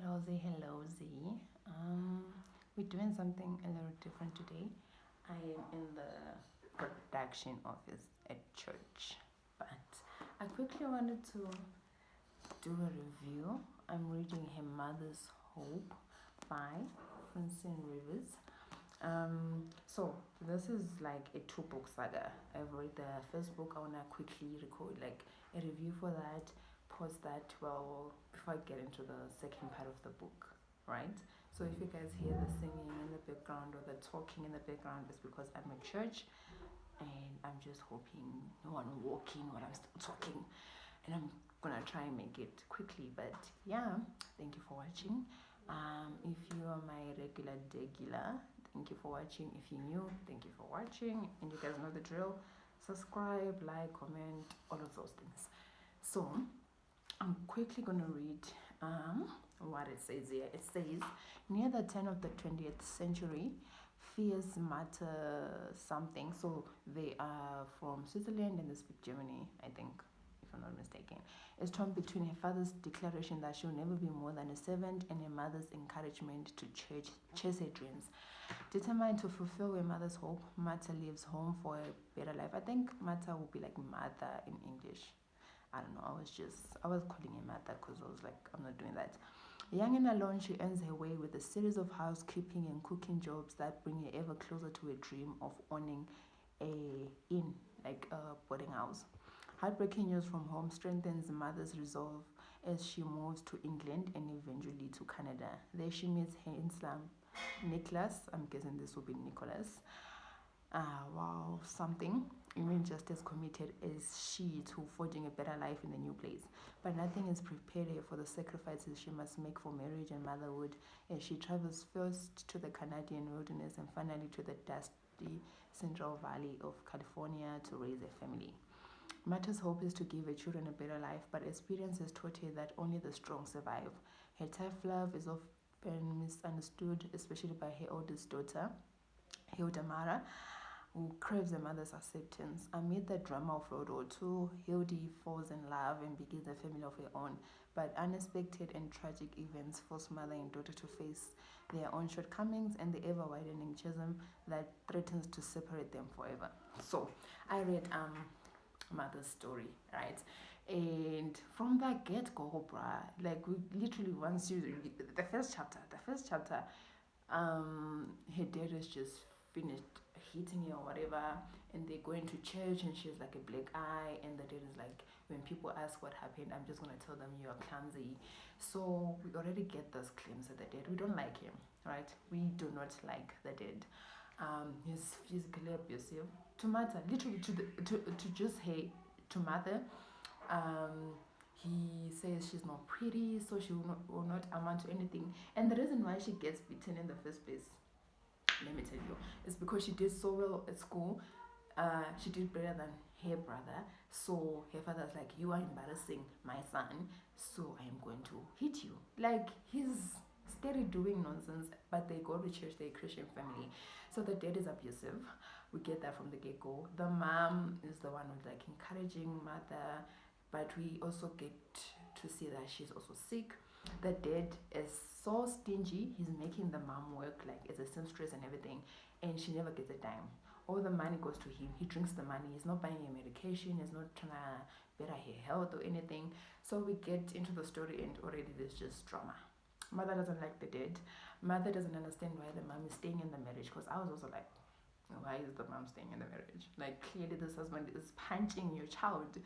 Hello Z, hello Z. We're doing something a little different today. I am in the production office at church, but I quickly wanted to do a review. I'm reading Her Mother's Hope by Francine Rivers. So this is like a two-book saga. I've read the first book. I wanna quickly record like a review for that, pause that before I get into the second part of the book, right? So if you guys hear the singing in the background or the talking in the background, it's because I'm at church and I'm just hoping no one walking while I'm still talking, and I'm gonna try and make it quickly. But yeah, thank you for watching. If you are my regular, thank you for watching. If you're new, thank you for watching. And you guys know the drill. Subscribe, like, comment, all of those things. So I'm quickly gonna read what it says here. It says, near the turn of the 20th century, fears matter something. So they are from Switzerland and they speak Germany, I think, if I'm not mistaken. Is torn between her father's declaration that she'll never be more than a servant and her mother's encouragement to chase her dreams. Determined to fulfill her mother's hope, Martha leaves home for a better life. I think Martha will be like mother in English. I don't know. I was calling her mother because I was like, I'm not doing that. Young and alone, she earns her way with a series of housekeeping and cooking jobs that bring her ever closer to a dream of owning a inn, like a boarding house. Heartbreaking news from home strengthens the mother's resolve as she moves to England and eventually to Canada. There she meets her Islam, Nicholas. I'm guessing this will be Nicholas. Wow, something. Even just as committed as she to forging a better life in the new place. But nothing has prepared her for the sacrifices she must make for marriage and motherhood as she travels first to the Canadian wilderness and finally to the dusty Central Valley of California to raise a family. Martha's hope is to give her children a better life, but experience has taught her that only the strong survive. Her tough love is often misunderstood, especially by her oldest daughter, Hilda Mara, who craves a mother's acceptance. Amid the drama of World War II, Hildy falls in love and begins a family of her own. But unexpected and tragic events force mother and daughter to face their own shortcomings and the ever-widening chasm that threatens to separate them forever. So, I read mother's story, right? And from that get-go, bruh, like we literally once you read the first chapter, her dad is just finished hitting her or whatever, and they're going to church and she has like a black eye, and the dad is like, when people ask what happened, I'm just gonna tell them you're clumsy. So we already get those claims at the dad. We don't like him, right? We do not like the dad. He's physically abusive to mother, literally to just hate to mother. He says she's not pretty, so she will not amount to anything. And the reason why she gets beaten in the first place, let me tell you, is because she did so well at school. She did better than her brother. So her father's like, you are embarrassing my son, so I am going to hit you. Like, he's steady doing nonsense, but they go to church, they're a Christian family. So the dad is abusive. We get that from the get-go. The mom is the one who's like encouraging mother, but we also get to see that she's also sick. The dad is so stingy, he's making the mom work like as a seamstress and everything, and she never gets a dime. All the money goes to him. He drinks the money. He's not buying her medication. He's not trying to better her health or anything. So we get into the story and already there's just drama. Mother doesn't like the dad. Mother doesn't understand why the mom is staying in the marriage, because I was also like, why is the mom staying in the marriage? Like, clearly this husband is punching your child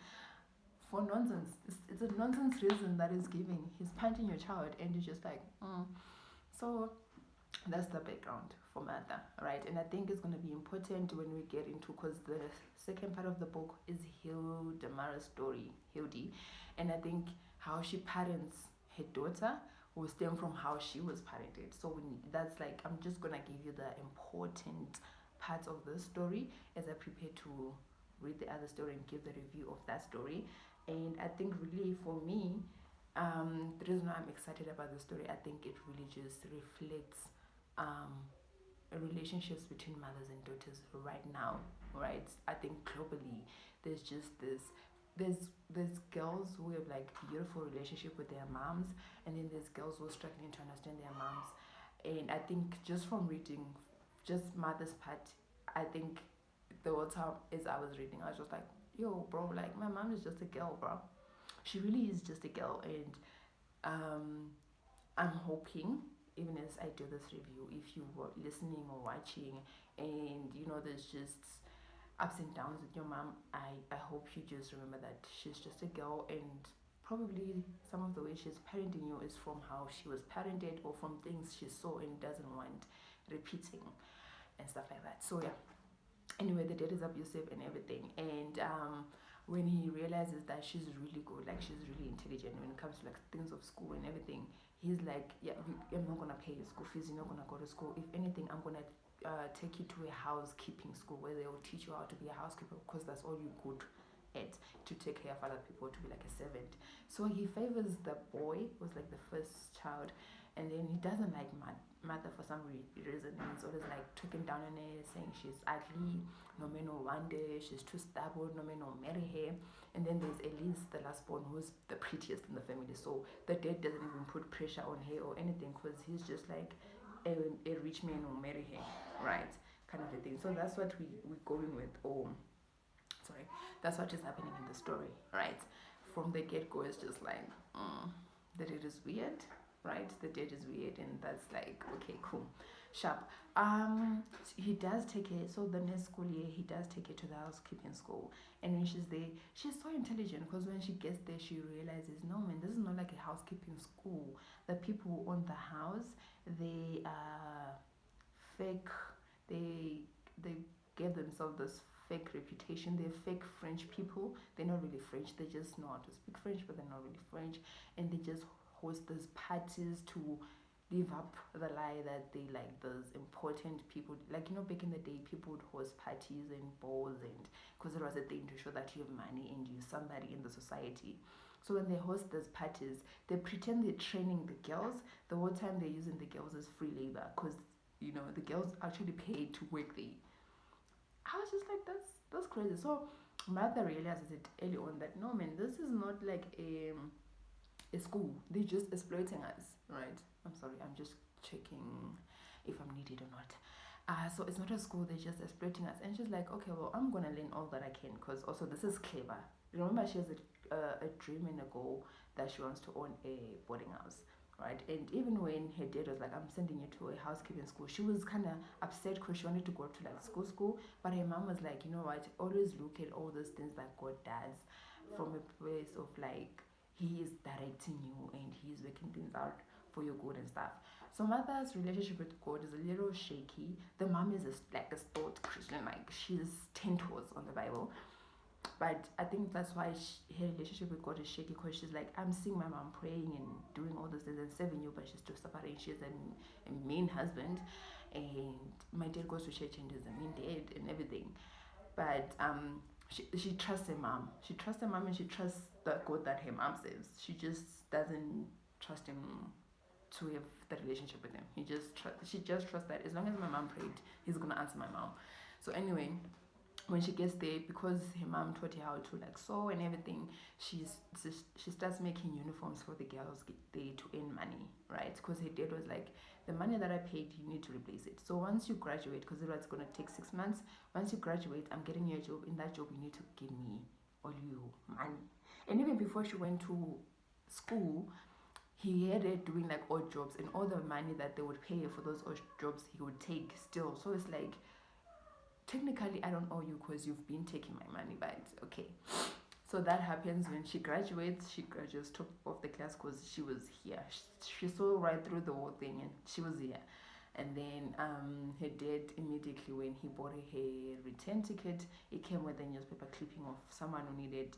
for nonsense. It's a nonsense reason that is giving. He's punching your child and you're just like, So that's the background for mother, right? And I think it's going to be important when we get into, because the second part of the book is Hilda Mara's story, Hildy, and I think how she parents her daughter will stem from how she was parented. So that's like, I'm just going to give you the important parts of the story as I prepare to read the other story and give the review of that story. And I think really for me, the reason why I'm excited about the story, I think it really just reflects relationships between mothers and daughters right now, right? I think globally there's just this there's girls who have like beautiful relationship with their moms, and then there's girls who are struggling to understand their moms. And I think just from reading, just mother's part, I think the whole time as I was reading, I was just like, yo, bro, like my mom is just a girl, bro. She really is just a girl, and um, I'm hoping, even as I do this review, if you were listening or watching, and there's just ups and downs with your mom, I hope you just remember that she's just a girl, and probably some of the way she's parenting you is from how she was parented or from things she saw and doesn't want repeating and stuff like that. So yeah, anyway, the dad is abusive and everything, and when he realizes that she's really good, like she's really intelligent when it comes to like things of school and everything, he's like, yeah, I'm not gonna pay your school fees, you're not gonna go to school. If anything, I'm gonna take you to a housekeeping school where they will teach you how to be a housekeeper, because that's all you're good at, to take care of other people, to be like a servant. So he favors the boy, who's like the first child, and then he doesn't like mother for some reason. And he's always like talking down on her, saying she's ugly, no man will want her, she's too stubborn, no man will marry her. And then there's Elise, the last born, who's the prettiest in the family. So the dad doesn't even put pressure on her or anything, because he's just like, a rich man will marry her, right? Kind of a thing. So that's what we're going with. Oh, sorry. That's what is happening in the story, right? From the get-go, it's just like, that it is weird, right? The date is weird, and that's like, okay, cool, sharp. He does take her. So the next school year, he does take her to the housekeeping school, and when she's there, she's so intelligent, because when she gets there, she realizes, no man, this is not like a housekeeping school. The people who own the house, they are fake. They gave themselves this fake reputation. They're fake French people. They're not really French. They just know how to speak French, but they're not really French, and they just host these parties to live up the lie that they like those important people. Like, back in the day, people would host parties and balls, and because it was a thing to show that you have money and you're somebody in the society. So when they host these parties, they pretend they're training the girls. The whole time they're using the girls as free labor, because the girls actually paid to work there. I was just like, that's crazy. So mother realizes it early on that, no man, this is not like a school. They're just exploiting us, right? I'm sorry, I'm just checking if I'm needed or not. So it's not a school, they're just exploiting us. And she's like, okay, well, I'm gonna learn all that I can, because also this is clever. Remember, she has a dream and a goal that she wants to own a boarding house, right? And even when her dad was like, I'm sending you to a housekeeping school, she was kind of upset, because she wanted to go to like school. But her mom was like, you know what, always look at all those things that God does from a place of like, he is directing you and he's working things out for your good and stuff. So mother's relationship with God is a little shaky. The mom is like a stout Christian, like she's 10 toes on the Bible. But I think that's why her relationship with God is shaky, because she's like, I'm seeing my mom praying and doing all those things and serving you, but she's still suffering. She's a mean husband, and my dad goes to church and is a mean dad and everything. But she trusts her mom. She trusts her mom, and she trusts the God that her mom saves. She just doesn't trust him to have the relationship with him. She just trusts that as long as my mom prayed, he's gonna answer my mom. So anyway, when she gets there, because her mom taught her how to like sew and everything, she starts making uniforms for the girls there to earn money, right? Because her dad was like, the money that I paid, you need to replace it. So once you graduate, because it was going to take 6 months, once you graduate, I'm getting you a job. In that job, you need to give me all your money. And even before she went to school, he had her doing like odd jobs, and all the money that they would pay her for those odd jobs, he would take still. So it's like, technically I don't owe you, because you've been taking my money, but okay. So that happens when she graduates. She graduates top of the class, because she was here. She saw right through the whole thing, and she was here. And then her dad, immediately when he bought her return ticket, it came with a newspaper clipping of someone who needed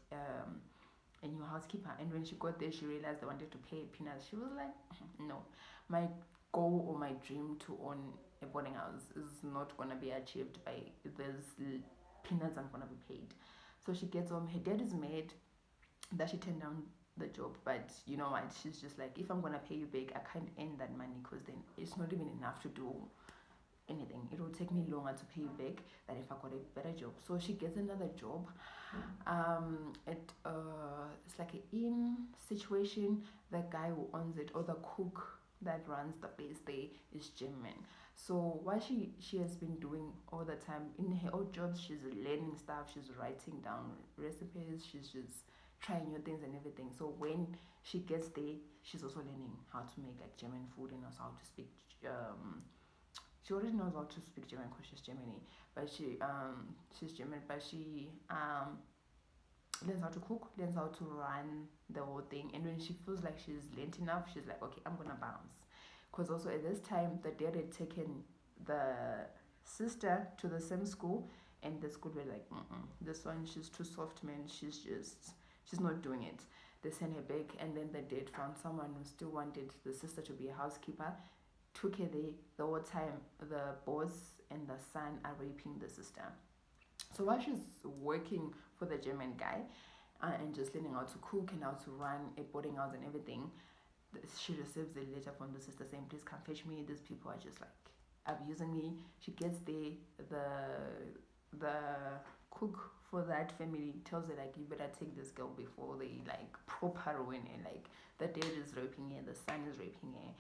a new housekeeper. And when she got there, she realized they wanted to pay peanuts. She was like, no, my goal or my dream to own a boarding house is not gonna be achieved by these peanuts I'm gonna be paid. So she gets home. Her dad is mad that she turned down the job, but you know what? She's just like, if I'm gonna pay you back, I can't earn that money, because then it's not even enough to do anything. It will take me longer to pay back than if I got a better job. So she gets another job. It's like an inn situation. The guy who owns it, or the cook that runs the place there, is German. So what she has been doing all the time in her old jobs, she's learning stuff, she's writing down recipes, she's just trying new things and everything. So when she gets there, she's also learning how to make like German food and also how to speak. She already knows how to speak German because she's Germany, but she's German, but she learns how to cook, learns how to run the whole thing. And when she feels like she's learned enough, she's like, okay, I'm gonna bounce. Because also at this time, the dad had taken the sister to the same school, and the school were like, this one, she's too soft, man. She's not doing it. They sent her back, and then the dad found someone who still wanted the sister to be a housekeeper, took her there. The whole time, the boss and the son are raping the sister. So while she's working for the German guy and just learning how to cook and how to run a boarding house and everything, she receives a letter from the sister saying, please come fetch me. These people are just like abusing me. She gets there, the cook for that family tells her like, you better take this girl before they like proper ruin her. Like the dad is raping her, the son is raping her.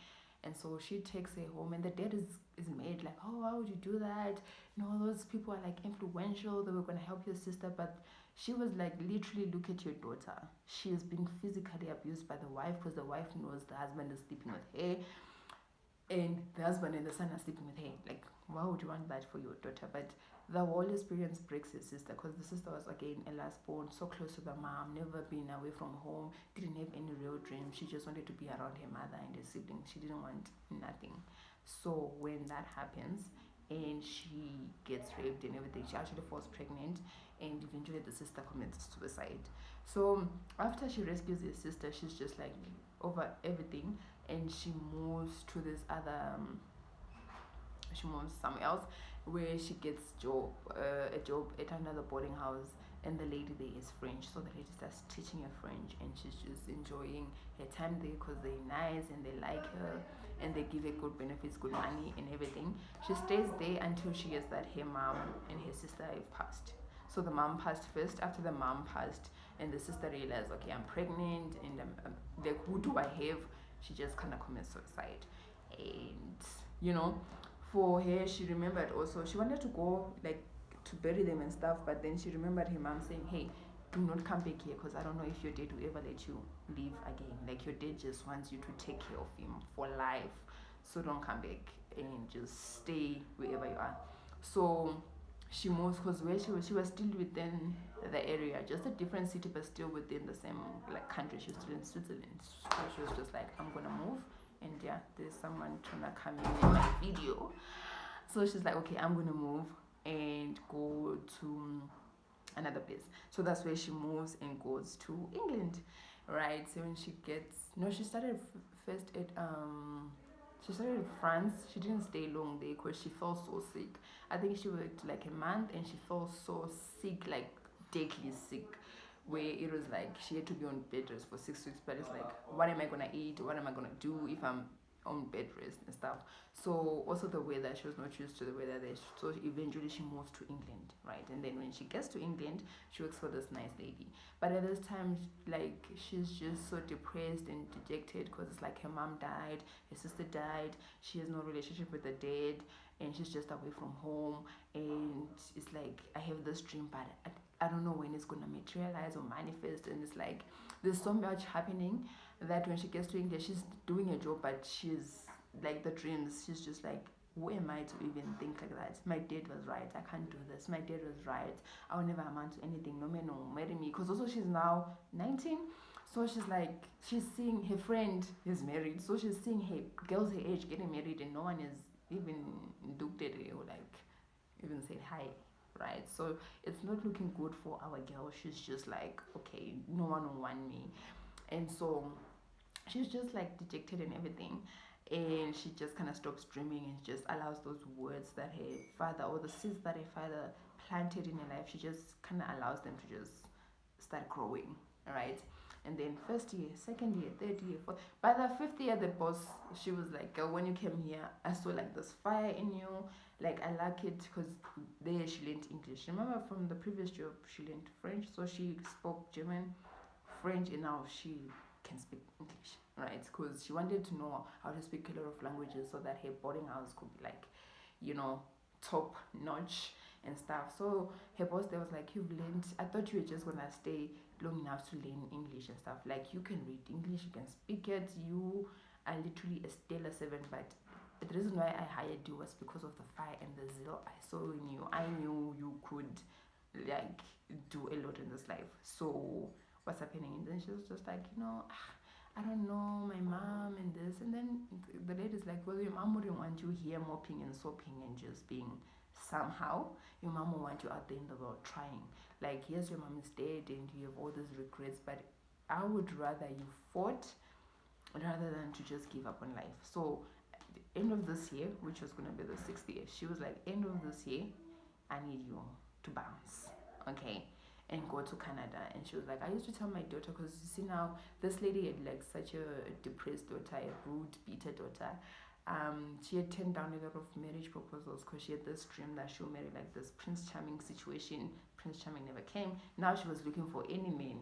And so she takes her home, and the dad is made like, oh, why would you do that? You know, those people are like influential, they were going to help your sister. But she was like, literally, look at your daughter. She is being physically abused by the wife because the wife knows the husband is sleeping with her, and the husband and the son are sleeping with her. Like, why would you want that for your daughter? But the whole experience breaks his sister because the sister was again a last born, so close to the mom, never been away from home, didn't have any real dreams. She just wanted to be around her mother and her siblings. She didn't want nothing. So when that happens and she gets raped and everything, she actually falls pregnant, and eventually the sister commits suicide. So after she rescues her sister, she's just like over everything, and she moves to this other she moves somewhere else where she gets a job at another boarding house, and the lady there is French. So the lady starts teaching her French, and she's just enjoying her time there because they're nice and they like her, and they give her good benefits, good money and everything. She stays there until she hears that her mom and her sister have passed. So the mom passed first. After the mom passed and the sister realized, okay, I'm pregnant, and like, who do I have? She just kind of commits suicide. And you know, for her, she remembered also, she wanted to go like to bury them and stuff, but then she remembered her mom saying, hey, do not come back here because I don't know if your dad will ever let you leave again. Like, your dad just wants you to take care of him for life, so don't come back and just stay wherever you are. So she moves, because where she was still within the area, just a different city but still within the same like country. She was still in Switzerland. So she was just like, I'm gonna move, and yeah, there's someone trying to come in my video. So she's like, okay, I'm gonna move and go to another place. So that's where she moves and goes to England, right? So when she gets, no, she started first at she started in France. She didn't stay long there because she felt so sick. I think she worked like a month and she felt so sick, like deadly sick, where it was like she had to be on bed rest for 6 weeks. But it's like, what am I gonna eat? What am I gonna do if I'm on bed rest and stuff? So also the weather, she was not used to the weather there. So eventually she moves to England, right? And then when she gets to England, she works for this nice lady. But at this time, like, she's just so depressed and dejected because it's like her mom died, her sister died, she has no relationship with the dad, and she's just away from home. And it's like, I have this dream, but I don't know when it's gonna materialize or manifest. And it's like, there's so much happening that when she gets to England, she's doing a job, but she's like, the dreams, she's just like, who am I to even think like that? My dad was right, I can't do this. My dad was right, I'll never amount to anything. No man will marry me. Because also she's now 19, so she's like, she's seeing her friend is married, so she's seeing her girls her age getting married, and no one is even looked at her or like even said hi, right? So it's not looking good for our girl. She's just like, okay, no one will want me. And so she's just like dejected and everything, and she just kind of stops dreaming and just allows those words that her father, or the seeds that her father planted in her life, she just kind of allows them to just start growing, right? And then first year, second year, third year, fourth. By the fifth year, the boss, she was like, "Girl, when you came here, I saw like this fire in you. Like I like it because there she learned English. Remember from the previous job, she learned French, so she spoke German, French, and now she can speak English, right? Because she wanted to know how to speak a lot of languages so that her boarding house could be like, you know, top notch and stuff. So her boss there was like, you've learned, I thought you were just gonna stay long enough to learn English and stuff. Like you can read English, you can speak it, you are literally a stellar servant. But the reason why I hired you was because of the fire and the zeal I saw in you. I knew you could like do a lot in this life. So what's happening?" And then she was just like, I don't know, my mom and this. And then the lady's like, well, your mom wouldn't want you here mopping and soaping and just being somehow. Your mom will want you out there in the world trying. Like, yes, your mom is dead and you have all these regrets, but I would rather you fought rather than to just give up on life. So at the end of this year, which was going to be the 6th year, she was like, end of this year, I need you to bounce, okay, and go to Canada. And she was like, I used to tell my daughter, because you see now, this lady had like such a depressed daughter, a rude, bitter daughter. She had turned down a lot of marriage proposals because she had this dream that she'll marry like this Prince Charming situation. Prince Charming never came. Now she was looking for any man,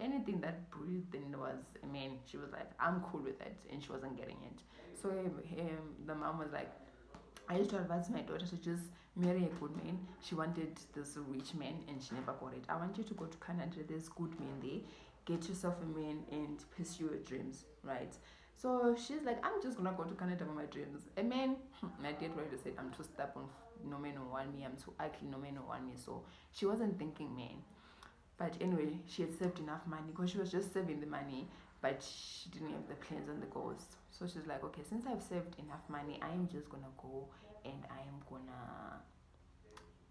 anything that breathed and was a man. She was like, I'm cool with that, and she wasn't getting it. So the mom was like, I used to advise my daughter to just marry a good man. She wanted this rich man and she never got it. I want you to go to Canada, there's good men there. Get yourself a man and pursue your dreams, right? So she's like, I'm just gonna go to Canada for my dreams. A man, my dad already said, I'm too stubborn, no man will want me, I'm too ugly, no man will want me. So she wasn't thinking man. But anyway, she had saved enough money because she was just saving the money, but she didn't have the plans and the goals. So she's like, okay, since I've saved enough money, I'm just gonna go and I'm gonna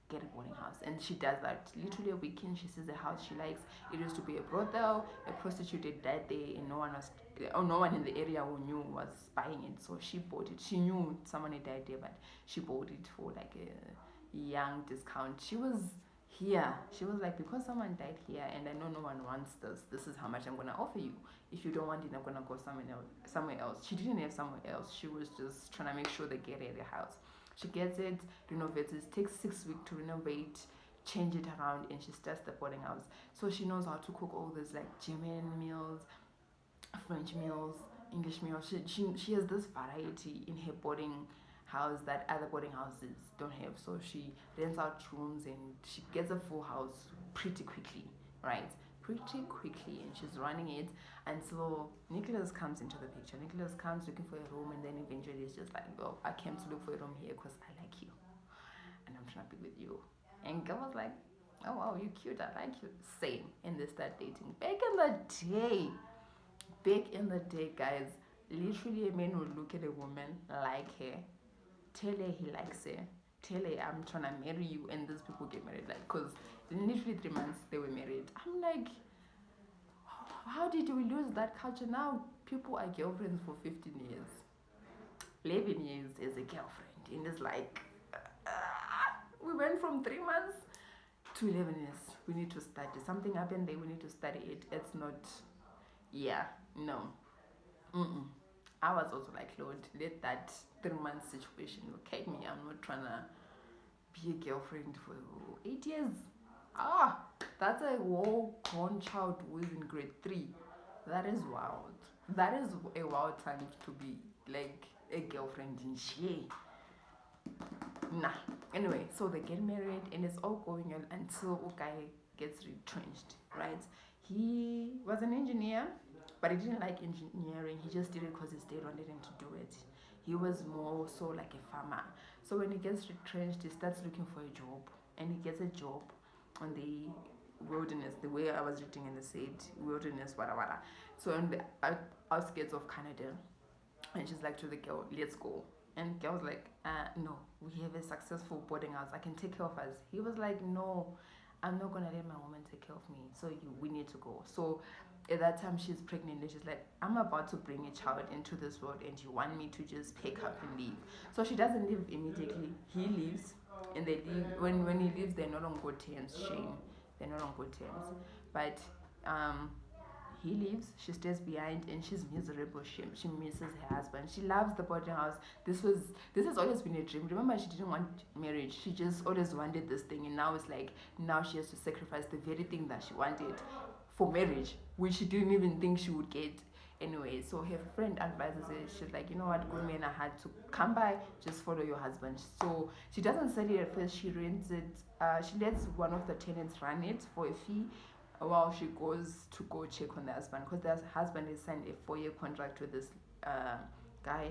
get a boarding house. And she does that literally a weekend. She sees a house she likes. It used to be a brothel. A prostitute had died there and no one in the area who knew was buying it. So she bought it. She knew someone had died there, but she bought it for like a young discount. She was here. She was like, because someone died here and I know no one wants this is how much I'm gonna offer you. If you don't want it, I'm gonna go somewhere else. She didn't have somewhere else. She was just trying to make sure they get her the house. She gets it, renovates it, takes 6 weeks to renovate, change it around, and she starts the boarding house. So she knows how to cook all these like German meals, French meals, English meals. She has this variety in her boarding house that other boarding houses don't have. So she rents out rooms and she gets a full house pretty quickly, right? Pretty quickly, and she's running it until Nicholas comes into the picture. Nicholas comes looking for a room, and then eventually it's just like, well, I came to look for a room here because I like you and I'm trying to be with you. And girl was like, oh wow, you're cute, I like you. Same. And they start dating. Back in the day, guys, literally a man would look at a woman, like her, tell her he likes her, tell her I'm trying to marry you, and these people get married. Like, because literally 3 months they were married. I'm like, how did we lose that culture? Now people are girlfriends for 15 years, 11 years as a girlfriend, and it's like, we went from 3 months to 11 years. We need to study. Something happened there, we need to study it. It's not, no. I was also like, Lord, let that 3 month situation locate me. I'm not trying to be a girlfriend for 8 years. That's a whole grown child who is in grade 3. That is wild. That is a wild time to be like a girlfriend in she. Nah. Anyway, so they get married and it's all going on until Ukai gets retrenched, right? He was an engineer, but he didn't like engineering. He just did it because his dad wanted him to do it. He was more so like a farmer. So when he gets retrenched, he starts looking for a job, and he gets a job on the wilderness, the way I was reading in the said wilderness, wada. So on the outskirts of Canada, and she's like to the girl, let's go. And girl's like, no, we have a successful boarding house, I can take care of us. He was like, no, I'm not gonna let my woman take care of me, so we need to go. So at that time she's pregnant and she's like, I'm about to bring a child into this world and you want me to just pick up and leave. So she doesn't leave immediately. He leaves, and they leave. When he leaves, they're not on good terms. Shame, they're not on good terms. But he leaves, she stays behind, and she's miserable. She misses her husband. She loves the boarding house. This has always been a dream. Remember, she didn't want marriage. She just always wanted this thing, and now it's like now she has to sacrifice the very thing that she wanted for marriage, which she didn't even think she would get. Anyway, so her friend advises her. She's like, you know what, good men are hard to come by. Just follow your husband. So she doesn't sell it at first. She rents it. She lets one of the tenants run it for a fee while she goes to go check on the husband, because the husband has signed a 4-year contract with this guy,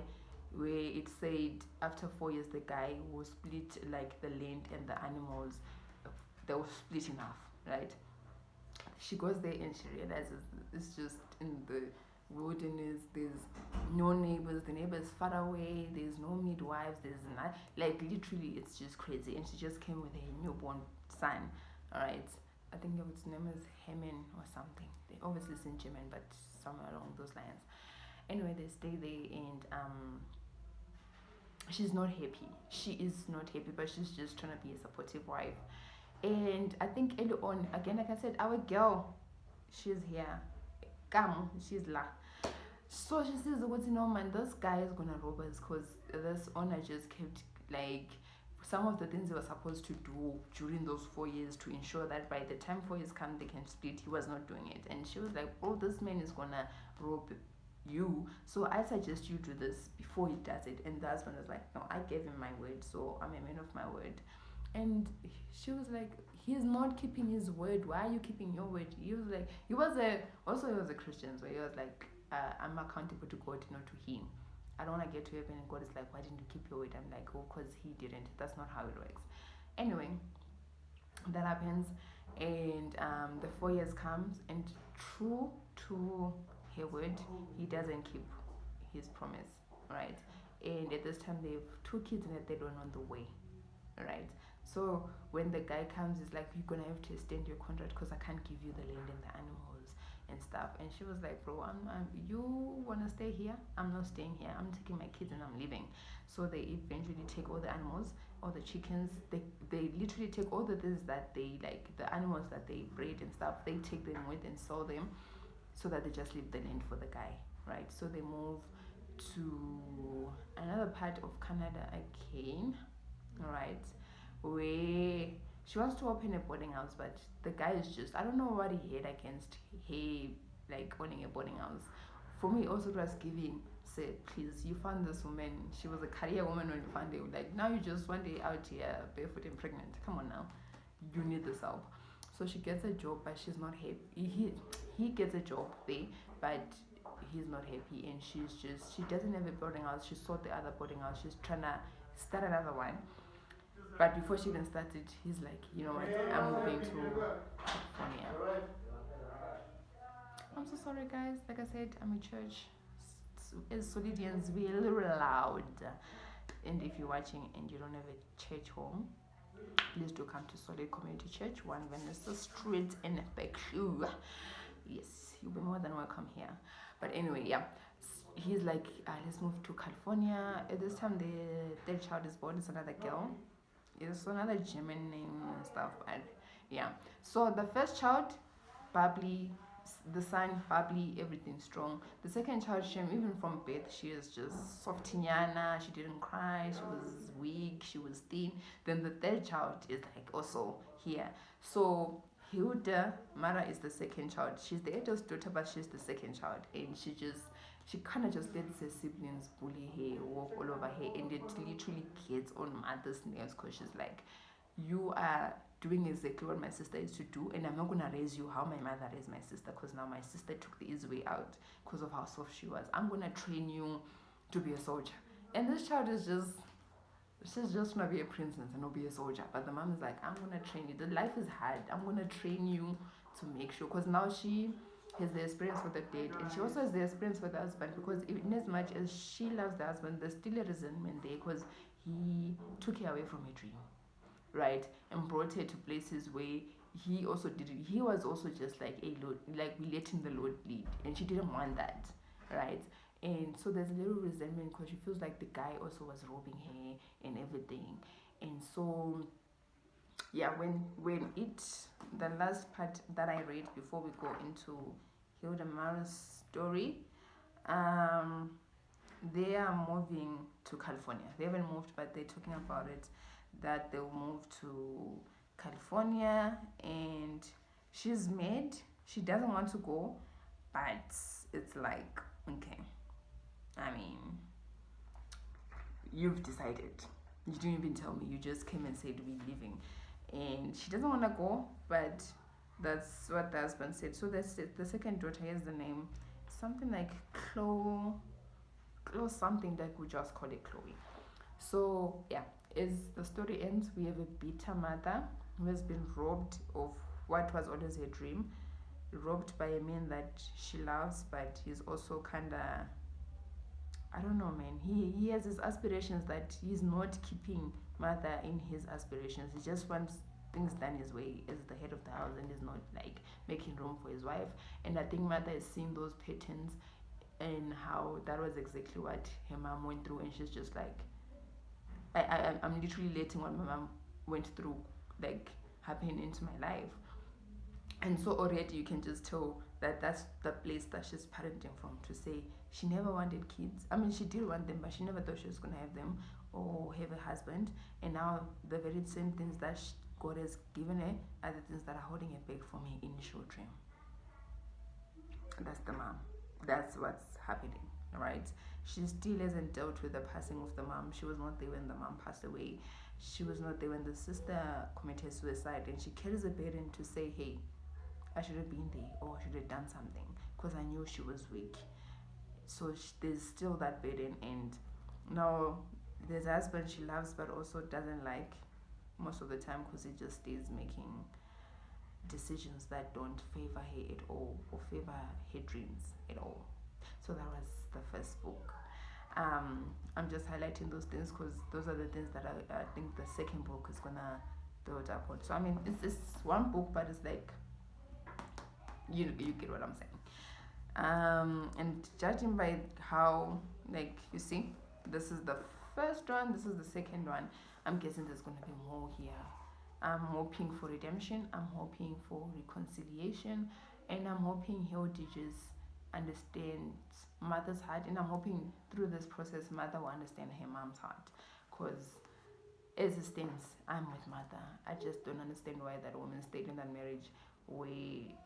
where it said after 4 years the guy will split like the land and the animals. They will split in half, right? She goes there and she realizes it's just in the wilderness. There's no neighbors. The neighbor is far away. There's no midwives. There's not, like, literally it's just crazy. And she just came with a newborn son. All right, I think its name is Hemen or something. They obviously it's in German, but somewhere along those lines. Anyway, they stay there, and she's not happy. She is not happy, but she's just trying to be a supportive wife. And I think early on, again, like I said, our girl, she's here. Come, she's la. So she says, "What's no man? This guy is gonna rob us, because this owner just kept like some of the things he was supposed to do during those 4 years to ensure that by the time 4 years come they can split. He was not doing it." And she was like, "Oh, this man is gonna rob you, so I suggest you do this before he does it." And the husband was like, "No, I gave him my word, so I'm a man of my word." And she was like, "He's not keeping his word. Why are you keeping your word?" He was like, he was a Christian, so he was like, "I'm accountable to God, not to him. I don't want to get to heaven and God is like, why didn't you keep your word?" I'm like, "Oh, because he didn't." That's not how it works. Anyway, that happens, and the 4 years comes, and true to her word, he doesn't keep his promise, right? And at this time, they have 2 kids and a third one on the way, right? So when the guy comes, he's like, "You're gonna have to extend your contract because I can't give you the land and the animals and stuff." And she was like, "Bro, you wanna stay here? I'm not staying here. I'm taking my kids and I'm leaving." So they eventually take all the animals, all the chickens. They literally take all the things that they like, the animals that they breed and stuff. They take them with and sell them, so that they just leave the land for the guy, right? So they move to another part of Canada again, right? Where she wants to open a boarding house, but the guy is just, I don't know what he had against he like owning a boarding house. For me, also it was giving, say, "Please, you found this woman. She was a career woman when you found her. Like, now you just one day out here barefoot and pregnant. Come on now, you need this help." So she gets a job, but she's not happy. He gets a job there, but he's not happy, and she doesn't have a boarding house. She sold the other boarding house. She's trying to start another one. But before she even started, he's like, "You know what, I'm moving to California." I'm so sorry, guys. Like I said, I'm in church. As Solidians, we're a little loud. And if you're watching and you don't have a church home, please do come to Solid Community Church, 1 Vanessa Street in Beckshu. Yes, you'll be more than welcome here. But anyway, yeah. He's like, "Let's move to California." At this time, the third child is born. It's another girl. It's another German name and stuff. But yeah. So the first child, bubbly. The son, bubbly, everything strong. The second child, even from birth, she is just softinyana. She didn't cry. She was weak. She was thin. Then the third child is like also here. So Hilda Mara is the second child. She's the eldest daughter, but she's the second child, and she kind of just lets her siblings bully her, walk all over her, and it literally gets on mother's nerves, because she's like, "You are doing exactly what my sister used to do, and I'm not gonna raise you how my mother raised my sister, because now my sister took the easy way out because of how soft she was. I'm gonna train you to be a soldier." And this child is she's just gonna be a princess and not be a soldier. But the mom is like, "I'm gonna train you. The life is hard. I'm gonna train you to make sure," because now she has the experience with the dad, and she also has the experience with the husband, because in as much as she loves the husband, there's still a resentment there, because he took her away from her dream, right, and brought her to places where he also didn't. He was also just like a Lord, like we letting the Lord lead, and she didn't want that, right? And so there's a little resentment, because she feels like the guy also was robbing her and everything. And so yeah, when it the last part that I read before we go into Hilda Mara's story, um, they are moving to California. They haven't moved, but they're talking about it that they'll move to California, and she's mad. She doesn't want to go, but it's like, okay, I mean, you've decided. You didn't even tell me. You just came and said we're leaving, and she doesn't want to go, but that's what the husband said. So that's it. The second daughter, here's the name, something like Chloe something, that we just call it Chloe. So yeah, as the story ends, we have a bitter mother who has been robbed of what was always her dream, robbed by a man that she loves, but he's also kinda, I don't know, man. He has his aspirations that he's not keeping mother in his aspirations. He just wants things done his way as the head of the house, and is not like making room for his wife. And I think mother is seeing those patterns and how that was exactly what her mom went through, and she's just like, I'm literally letting what my mom went through like happen into my life. And so already you can just tell that that's the place that she's parenting from, to say she never wanted kids. I mean, she did want them, but she never thought she was going to have them or have a husband. And now the very same things that God has given her are the things that are holding her back from her initial dream. That's the mom. That's what's happening, right? She still hasn't dealt with the passing of the mom. She was not there when the mom passed away. She was not there when the sister committed suicide, and she carries a burden to say, hey, I should have been there, or I should have done something, because I knew she was weak. So there's still that burden. And now there's a husband she loves but also doesn't like most of the time, because he just stays making decisions that don't favor her at all, or favor her dreams at all. So that was the first book. I'm just highlighting those things because those are the things that I think the second book is gonna build up on. So I mean, it's one book, but it's like, you get what I'm saying. And judging by how, like, you see, this is the first one, this is the second one, I'm guessing there's gonna be more here. I'm hoping for redemption, I'm hoping for reconciliation, and I'm hoping Hildages understands mother's heart, and I'm hoping through this process mother will understand her mom's heart, because as it stands, I'm with mother. I just don't understand why that woman stayed in that marriage where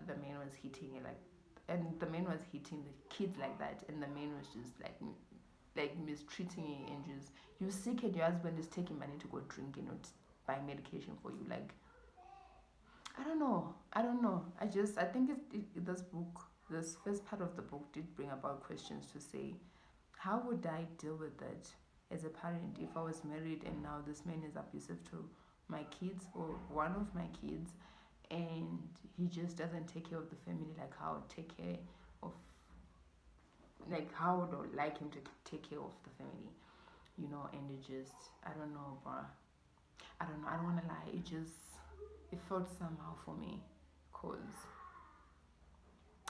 the man was hitting her, like, and the man was hitting the kids like that, and the man was just like mistreating her, and just, you sick and your husband is taking money to go drink and not buy medication for you. Like, I don't know. I think this book, this first part of the book did bring about questions to say, how would I deal with that as a parent if I was married and now this man is abusive to my kids, or one of my kids, and he just doesn't take care of the family like how I would take care of, like how would I like him to take care of the family, and it just, I don't know, bruh. I don't know, I don't want to lie, it felt somehow for me, because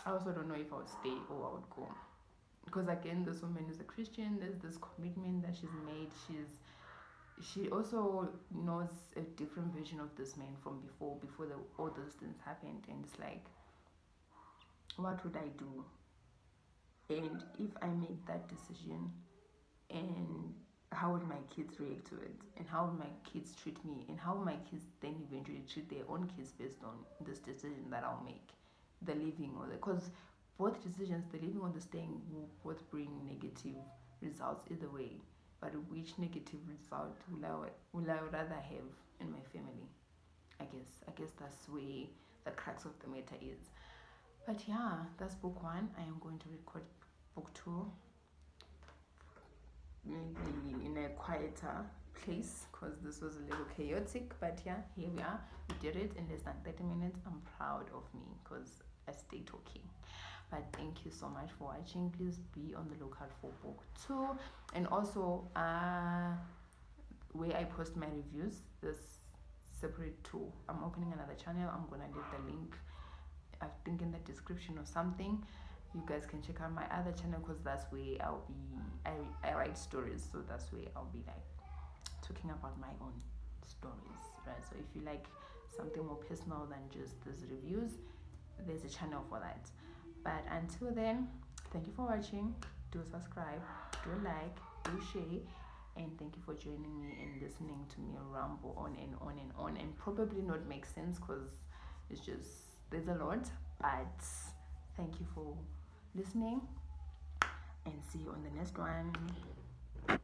I also don't know if I would stay or I would go. Because again, this woman is a Christian, there's this commitment that she's made, she also knows a different version of this man from before all those things happened, and it's like, what would I do? And if I made that decision, and how would my kids react to it, and how would my kids treat me, and how would my kids then eventually treat their own kids based on this decision that I'll make, the leaving, or because both decisions, the leaving or the staying, will both bring negative results either way. But which negative result will I rather have in my family? I guess that's where the crux of the matter is. But yeah, that's book one. I am going to record book two, maybe in a quieter place, because this was a little chaotic. But yeah, here we are. We did it in less than 30 minutes. I'm proud of me because I stayed talking. But thank you so much for watching. Please be on the lookout for book two, and also where I post my reviews, this separate tool. I'm opening another channel. I'm gonna leave the link, I think, in the description or something. You guys can check out my other channel, because that's where I'll be, I write stories, so that's where I'll be like talking about my own stories, right? So if you like something more personal than just these reviews, there's a channel for that. But until then, thank you for watching. Do subscribe, do like, do share, and thank you for joining me and listening to me ramble on and on and on, and probably not make sense because it's just there's a lot. But thank you for listening, and see you on the next one.